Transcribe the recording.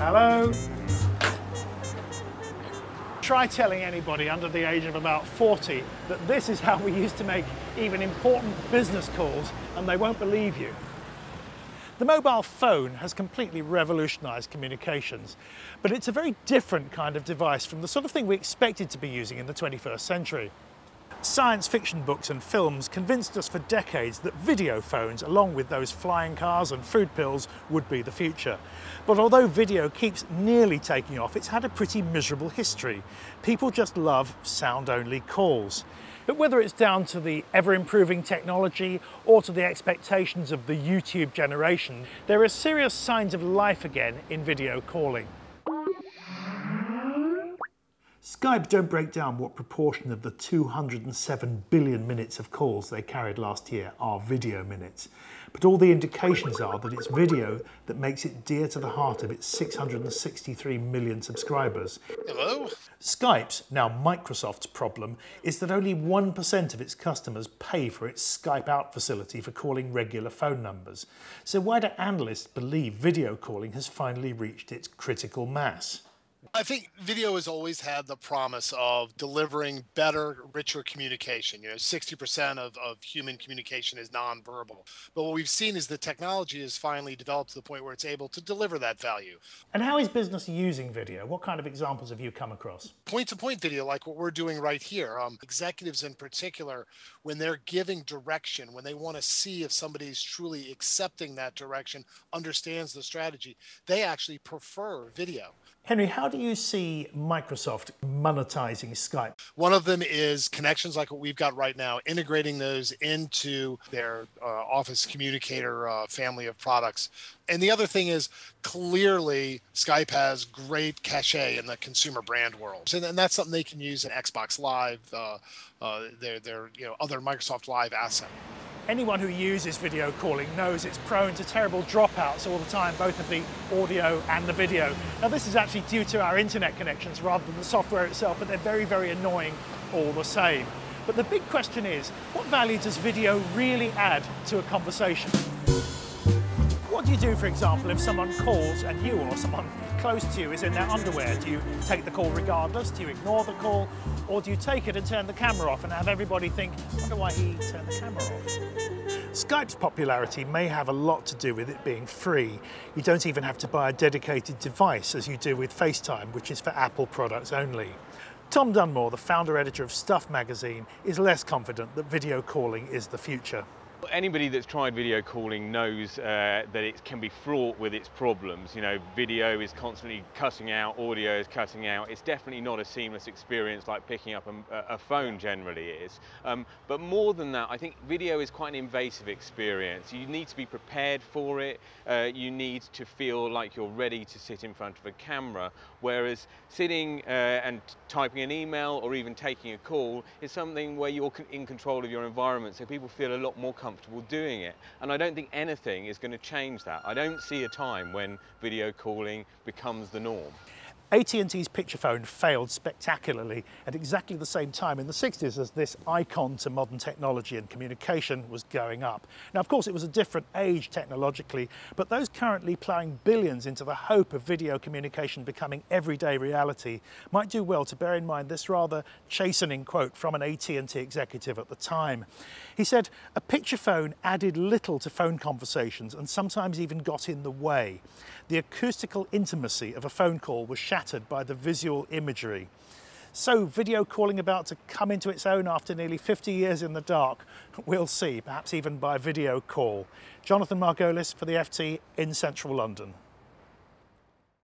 Hello? Try telling anybody under the age of about 40 that this is how we used to make even important business calls and they won't believe you. The mobile phone has completely revolutionised communications, but it's a very different kind of device from the sort of thing we expected to be using in the 21st century. Science fiction books and films convinced us for decades that video phones, along with those flying cars and food pills, would be the future. But although video keeps nearly taking off, it's had a pretty miserable history. People just love sound-only calls. But whether it's down to the ever-improving technology or to the expectations of the YouTube generation, there are serious signs of life again in video calling. Skype don't break down what proportion of the 207 billion minutes of calls they carried last year are video minutes. But all the indications are that it's video that makes it dear to the heart of its 663 million subscribers. Hello? Skype's, now Microsoft's, problem is that only 1% of its customers pay for its Skype Out facility for calling regular phone numbers. So why do analysts believe video calling has finally reached its critical mass? I think video has always had the promise of delivering better, richer communication. 60% of human communication is nonverbal. But what we've seen is the technology has finally developed to the point where it's able to deliver that value. And how is business using video? What kind of examples have you come across? Point-to-point video, like what we're doing right here. Executives in particular, when they're giving direction, when they want to see if somebody's truly accepting that direction, understands the strategy, they actually prefer video. Henry, how do you see Microsoft monetizing Skype? One of them is connections like what we've got right now, integrating those into their Office Communicator family of products. And the other thing is, clearly, Skype has great cachet in the consumer brand world. And that's something they can use in Xbox Live, their other Microsoft Live asset. Anyone who uses video calling knows it's prone to terrible dropouts all the time, both of the audio and the video. Now this is actually due to our internet connections rather than the software itself, but they're very, very annoying all the same. But the big question is, what value does video really add to a conversation? What do you do, for example, if someone calls and you or someone close to you is in their underwear? Do you take the call regardless? Do you ignore the call? Or do you take it and turn the camera off and have everybody think, I wonder why he turned the camera off? Skype's popularity may have a lot to do with it being free. You don't even have to buy a dedicated device as you do with FaceTime, which is for Apple products only. Tom Dunmore, the founder-editor of Stuff magazine, is less confident that video calling is the future. Anybody that's tried video calling knows that it can be fraught with its problems. Video is constantly cutting out, audio is cutting out. It's definitely not a seamless experience like picking up a phone generally is. But more than that, I think video is quite an invasive experience. You need to be prepared for it. You need to feel like you're ready to sit in front of a camera, whereas sitting and typing an email or even taking a call is something where you're in control of your environment, so people feel a lot more comfortable doing it. And I don't think anything is going to change that. I don't see a time when video calling becomes the norm. AT&T's picture phone failed spectacularly at exactly the same time in the 60s as this icon to modern technology and communication was going up. Now, of course, it was a different age technologically, but those currently ploughing billions into the hope of video communication becoming everyday reality might do well to bear in mind this rather chastening quote from an AT&T executive at the time. He said, "A picture phone added little to phone conversations and sometimes even got in the way. The acoustical intimacy of a phone call was shattered by the visual imagery." So video calling about to come into its own after nearly 50 years in the dark? We'll see, perhaps even by video call. Jonathan Margolis for the FT in central London.